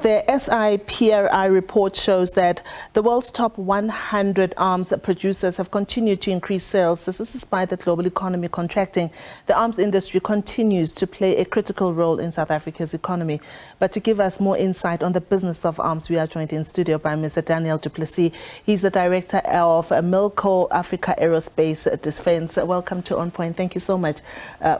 The SIPRI report shows that the world's top 100 arms producers have continued to increase sales. This is despite the global economy contracting. The arms industry continues to play a critical role in South Africa's economy. But to give us more insight on the business of arms, we are joined in studio by Mr. Daniel Du Plessis. He's the director of Milkor Africa Aerospace Defense. Welcome to On Point. Thank you so much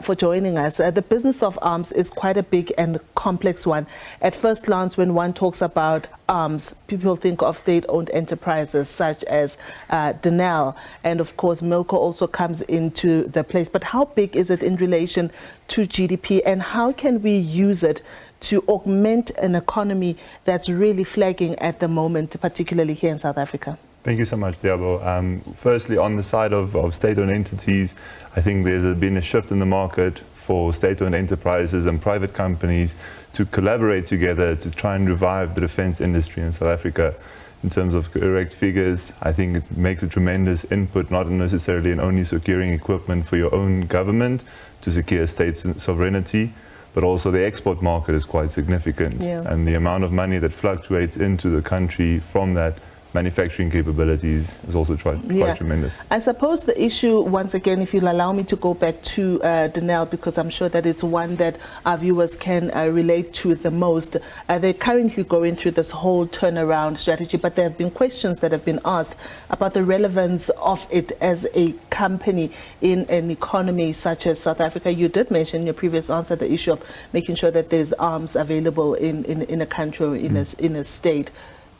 for joining us. The business of arms is quite a big and complex one. At first glance, when one talks about arms, people think of state-owned enterprises such as Danel, and of course Milkor also comes into the place. But how big is it in relation to GDP, and how can we use it to augment an economy that's really flagging at the moment, particularly here in South Africa? Thank you so much, Diabo. Firstly, on the side of state-owned entities, I think there's been a shift in the market for state-owned enterprises and private companies to collaborate together to try and revive the defense industry in South Africa. In terms of correct figures, I think it makes a tremendous input, not necessarily in only securing equipment for your own government to secure state sovereignty, but also the export market is quite significant. Yeah. And the amount of money that fluctuates into the country from that manufacturing capabilities is also quite tremendous. I suppose the issue, once again, if you'll allow me to go back to Danel, because I'm sure that it's one that our viewers can relate to the most. They're currently going through this whole turnaround strategy, but there have been questions that have been asked about the relevance of it as a company in an economy such as South Africa. You did mention in your previous answer the issue of making sure that there's arms available in a country or in a state.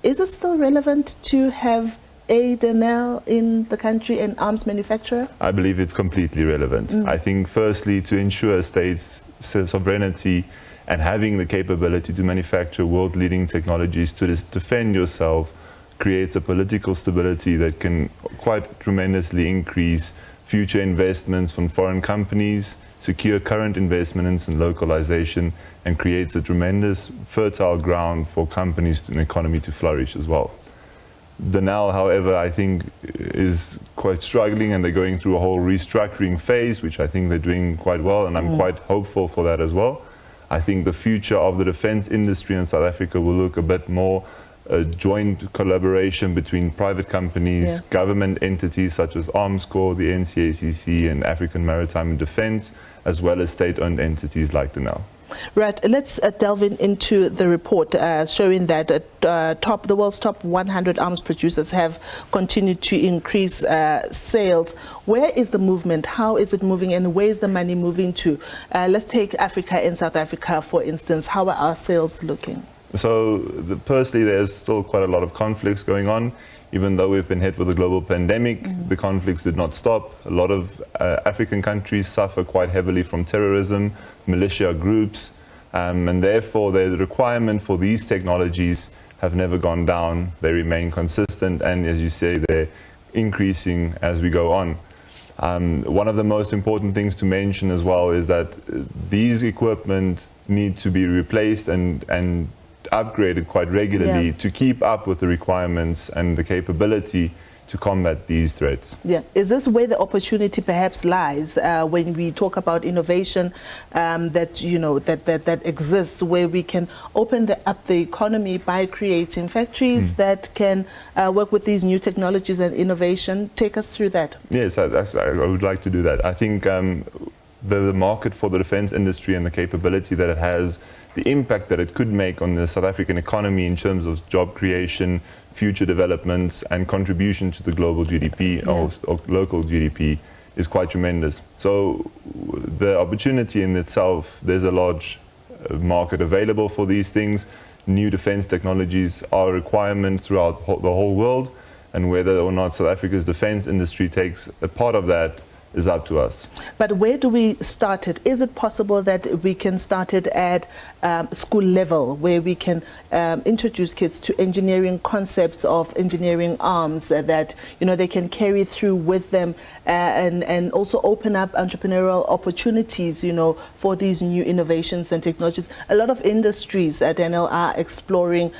Is it still relevant to have a Danel in the country, an arms manufacturer? I believe it's completely relevant. I think firstly, to ensure states' sovereignty and having the capability to manufacture world-leading technologies to defend yourself creates a political stability that can quite tremendously increase future investments from foreign companies, secure current investments and localization, and creates a tremendous fertile ground for companies and economy to flourish as well. Danel, however, I think is quite struggling, and they're going through a whole restructuring phase, which I think they're doing quite well, and I'm quite hopeful for that as well. I think the future of the defense industry in South Africa will look a bit more joint collaboration between private companies, government entities such as Armscorps, the NCACC and African Maritime and Defense, as well as state-owned entities like Danel. Right, let's delve into the report showing that the world's top 100 arms producers have continued to increase sales. Where is the movement? How is it moving, and where is the money moving to? Let's take Africa and South Africa, for instance. How are our sales looking? So, personally, there's still quite a lot of conflicts going on. Even though we've been hit with a global pandemic, the conflicts did not stop. A lot of African countries suffer quite heavily from terrorism, militia groups, and therefore the requirement for these technologies have never gone down. They remain consistent, and as you say, they're increasing as we go on. One of the most important things to mention as well is that these equipment need to be replaced and upgraded quite regularly to keep up with the requirements and the capability to combat these threats. Yeah, is this where the opportunity perhaps lies when we talk about innovation that exists, where we can open up the economy by creating factories that can work with these new technologies and innovation? Take us through that. Yes, I would like to do that. I think the market for the defense industry and the capability that it has, the impact that it could make on the South African economy in terms of job creation, future developments, and contribution to the global GDP or local GDP is quite tremendous. So the opportunity in itself, there's a large market available for these things. New defense technologies are a requirement throughout the whole world, and whether or not South Africa's defense industry takes a part of that is up to us. But where do we start it? Is it possible that we can start it at school level, where we can introduce kids to engineering concepts of engineering arms that they can carry through with them, and also open up entrepreneurial opportunities for these new innovations and technologies? A lot of industries, Danel, are exploring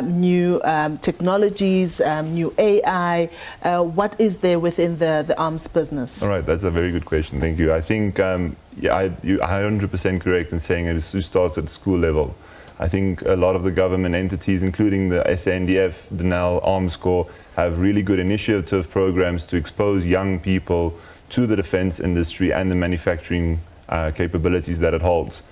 new technologies, new AI. What is there within the arms business? All right, that's a very good question. Thank you. I think you're 100% correct in saying it starts at school level. I think a lot of the government entities, including the SANDF, Danel, Arms Corps, have really good initiative programs to expose young people to the defense industry and the manufacturing capabilities that it holds.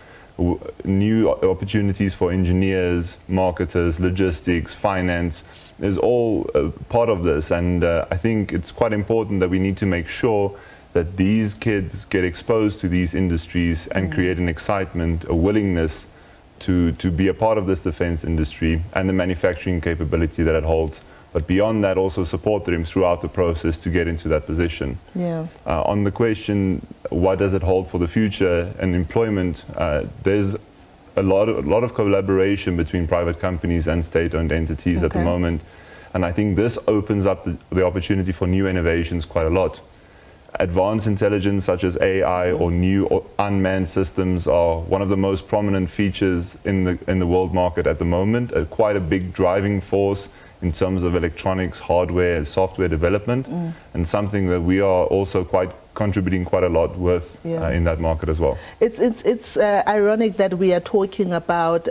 New opportunities for engineers, marketers, logistics, finance is all part of this, and I think it's quite important that we need to make sure that these kids get exposed to these industries and create an excitement, a willingness to be a part of this defense industry and the manufacturing capability that it holds. But beyond that, also support them throughout the process to get into that position. Yeah. On the question, what does it hold for the future and employment, there's a lot of collaboration between private companies and state-owned entities at the moment. And I think this opens up the opportunity for new innovations quite a lot. Advanced intelligence such as AI or new or unmanned systems are one of the most prominent features in the world market at the moment, quite a big driving force in terms of electronics, hardware and software development, and something that we are also contributing quite a lot with in that market as well. It's ironic that we are talking about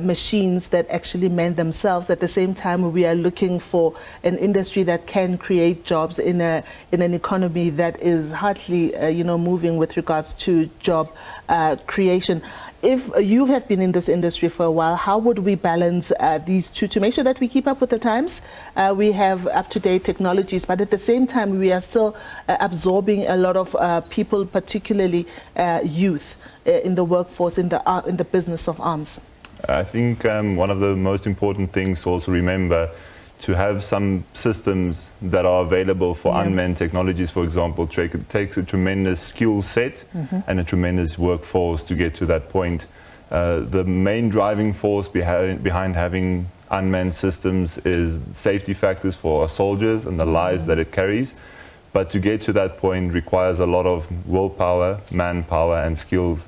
machines that actually mend themselves. At the same time, we are looking for an industry that can create jobs in an economy that is hardly moving with regards to job creation. If you have been in this industry for a while, how would we balance these two to make sure that we keep up with the times? We have up-to-date technologies, but at the same time, we are still absorbing a lot of people, particularly youth, in the workforce, in the business of arms. I think one of the most important things to also remember, to have some systems that are available for unmanned technologies, for example, takes a tremendous skill set and a tremendous workforce to get to that point. The main driving force behind having unmanned systems is safety factors for our soldiers and the lives that it carries. But to get to that point requires a lot of willpower, manpower and skills.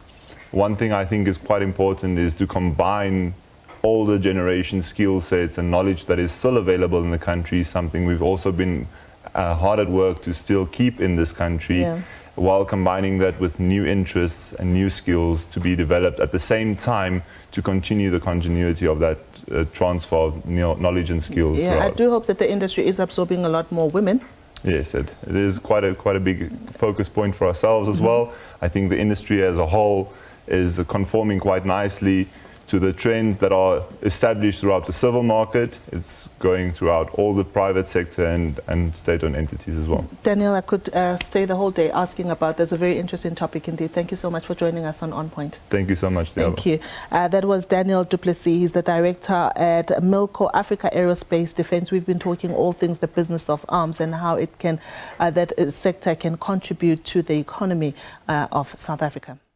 One thing I think is quite important is to combine older generation skill sets and knowledge that is still available in the country, something we've also been hard at work to still keep in this country, while combining that with new interests and new skills to be developed at the same time to continue the continuity of that transfer of knowledge and skills. Yeah, I do hope that the industry is absorbing a lot more women. Yes, it is quite a big focus point for ourselves as well. I think the industry as a whole is conforming quite nicely to the trends that are established throughout the civil market. It's going throughout all the private sector and state-owned entities as well. Daniel, I could stay the whole day asking about this. A very interesting topic indeed. Thank you so much for joining us on Point. Thank you so much, Diaba. Thank you. That was Daniel Du Plessis. He's the director at Milkor Africa Aerospace Defense. We've been talking all things the business of arms and how it can, that sector can contribute to the economy of South Africa.